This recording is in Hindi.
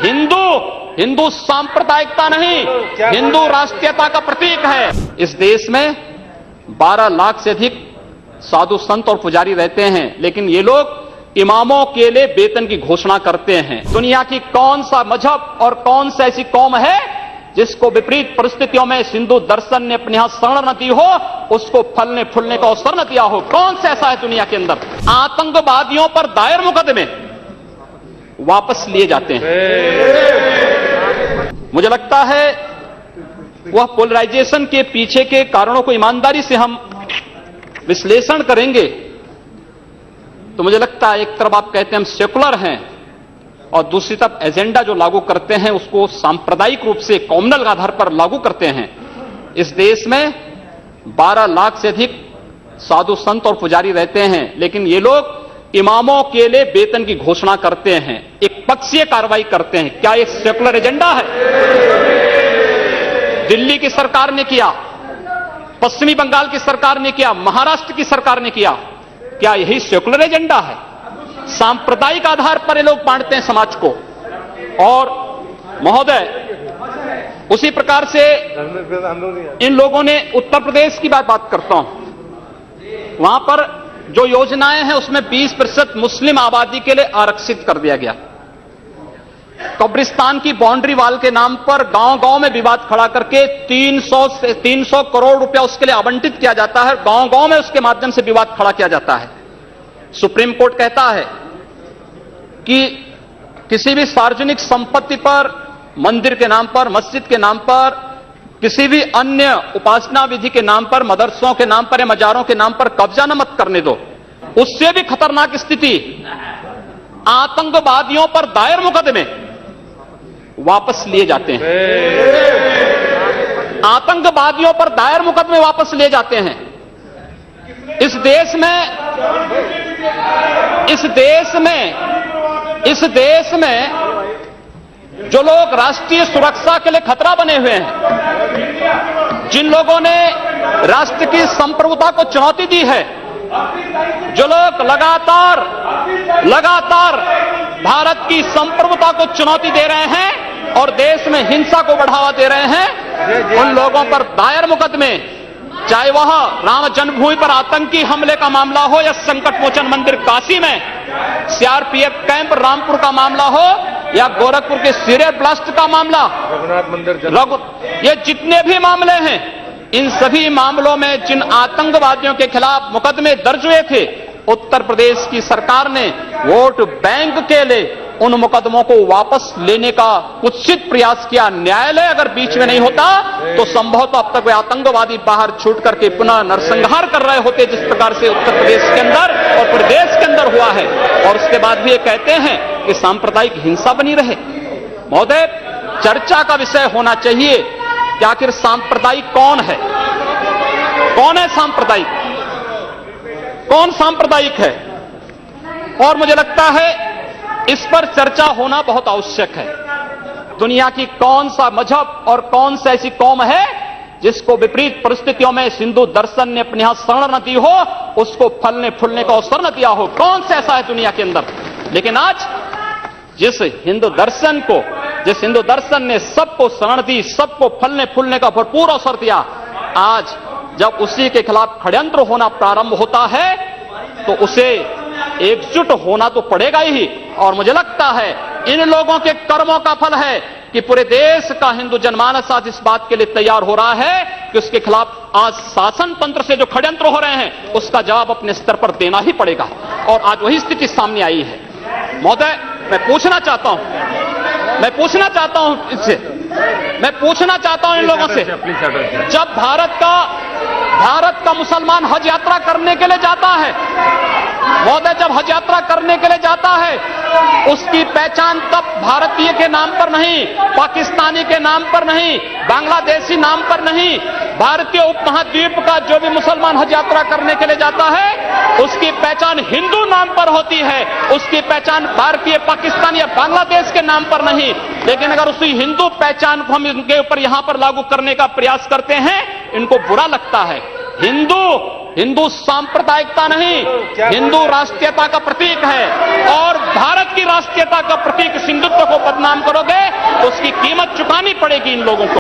हिंदू सांप्रदायिकता नहीं, हिंदू राष्ट्रीयता का प्रतीक है। इस देश में 12 लाख से अधिक साधु संत और पुजारी रहते हैं, लेकिन ये लोग इमामों के लिए वेतन की घोषणा करते हैं। दुनिया की कौन सा मजहब और कौन सा ऐसी कौम है जिसको विपरीत परिस्थितियों में हिंदू दर्शन ने अपने यहां शरण न दी हो, उसको फलने फूलने का अवसर न दिया हो? कौन सा ऐसा है दुनिया के अंदर? आतंकवादियों पर दायर मुकदमे वापस लिए जाते हैं। मुझे लगता है वह पोलराइजेशन के पीछे के कारणों को ईमानदारी से हम विश्लेषण करेंगे तो मुझे लगता है एक तरफ आप कहते हैं हम सेकुलर हैं और दूसरी तरफ एजेंडा जो लागू करते हैं उसको सांप्रदायिक रूप से कॉम्युनल आधार पर लागू करते हैं। इस देश में 12 लाख से अधिक साधु संत और पुजारी रहते हैं, लेकिन ये लोग इमामों के लिए वेतन की घोषणा करते हैं, एक पक्षीय कार्रवाई करते हैं। क्या एक सेकुलर एजेंडा है? दिल्ली की सरकार ने किया, पश्चिमी बंगाल की सरकार ने किया, महाराष्ट्र की सरकार ने किया। क्या यही सेकुलर एजेंडा है? सांप्रदायिक आधार पर ये लोग बांटते हैं समाज को। और महोदय, उसी प्रकार से इन लोगों ने उत्तर प्रदेश की बात करता हूं, वहां पर जो योजनाएं हैं उसमें 20% मुस्लिम आबादी के लिए आरक्षित कर दिया गया। कब्रिस्तान की बाउंड्री वाल के नाम पर गांव-गांव में विवाद खड़ा करके 300 करोड़ रुपया उसके लिए आवंटित किया जाता है। गांव-गांव में उसके माध्यम से विवाद खड़ा किया जाता है। सुप्रीम कोर्ट कहता है कि किसी भी सार्वजनिक संपत्ति पर, मंदिर के नाम पर, मस्जिद के नाम पर, किसी भी अन्य उपासना विधि के नाम पर, मदरसों के नाम पर या मजारों के नाम पर कब्जा न मत करने दो। उससे भी खतरनाक स्थिति, आतंकवादियों पर दायर मुकदमे वापस लिए जाते हैं। आतंकवादियों पर दायर मुकदमे वापस लिए जाते हैं। इस देश में जो लोग राष्ट्रीय सुरक्षा के लिए खतरा बने हुए हैं, जिन लोगों ने राष्ट्र की संप्रभुता को चुनौती दी है, जो लोग लगातार भारत की संप्रभुता को चुनौती दे रहे हैं और देश में हिंसा को बढ़ावा दे रहे हैं, उन लोगों पर दायर मुकदमे, चाहे वह राम जन्मभूमि पर आतंकी हमले का मामला हो या संकट मोचन मंदिर काशी में सीआरपीएफ कैंप रामपुर का मामला हो या गोरखपुर के सीरियल ब्लास्ट का मामला, रघुनाथ मंदिर, ये जितने भी मामले हैं, इन सभी मामलों में जिन आतंकवादियों के खिलाफ मुकदमे दर्ज हुए थे, उत्तर प्रदेश की सरकार ने वोट बैंक के लिए उन मुकदमों को वापस लेने का कुत्सित प्रयास किया। न्यायालय अगर बीच में नहीं होता तो संभवतः अब तक वे आतंकवादी बाहर छूट करके पुनः नरसंहार कर रहे होते, जिस प्रकार से उत्तर प्रदेश के अंदर और प्रदेश के अंदर हुआ है। और उसके बाद भी ये कहते हैं कि सांप्रदायिक हिंसा बनी रहे। महोदय, चर्चा का विषय होना चाहिए कि आखिर सांप्रदायिक कौन है? कौन है सांप्रदायिक? कौन सांप्रदायिक है? और मुझे लगता है इस पर चर्चा होना बहुत आवश्यक है। दुनिया की कौन सा मजहब और कौन सा ऐसी कौम है जिसको विपरीत परिस्थितियों में हिंदू दर्शन ने अपने यहां शरण न दी हो, उसको फलने फूलने का अवसर न दिया हो? कौन सा ऐसा है दुनिया के अंदर? लेकिन आज जिस हिंदू दर्शन ने सबको शरण दी, सबको फलने फूलने का भरपूर अवसर दिया, आज जब उसी के खिलाफ षड्यंत्र होना प्रारंभ होता है तो उसे एकजुट होना तो पड़ेगा ही। और मुझे लगता है इन लोगों के कर्मों का फल है कि पूरे देश का हिंदू जनमानस आज इस बात के लिए तैयार हो रहा है कि उसके खिलाफ आज शासन तंत्र से जो षड्यंत्र हो रहे हैं उसका जवाब अपने स्तर पर देना ही पड़ेगा। और आज वही स्थिति सामने आई है। महोदय, मैं पूछना चाहता हूं इन लोगों से, जब भारत का मुसलमान हज यात्रा करने के लिए जाता है, महोदय, जब हज यात्रा करने के लिए जाता है, उसकी पहचान तब भारतीय के नाम पर नहीं, पाकिस्तानी के नाम पर नहीं, बांग्लादेशी नाम पर नहीं, भारतीय उपमहाद्वीप का जो भी मुसलमान हज यात्रा करने के लिए जाता है उसकी पहचान हिंदू नाम पर होती है, उसकी पहचान भारतीय, पाकिस्तानी या बांग्लादेश के नाम पर नहीं। लेकिन अगर उसी हिंदू पहचान को हम इनके ऊपर यहां पर लागू करने का प्रयास करते हैं, इनको बुरा लगता है। हिंदू सांप्रदायिकता नहीं, हिंदू राष्ट्रीयता का प्रतीक है। और भारत की राष्ट्रीयता का प्रतीक हिंदुत्व को बदनाम करोगे उसकी कीमत चुकानी पड़ेगी इन लोगों को।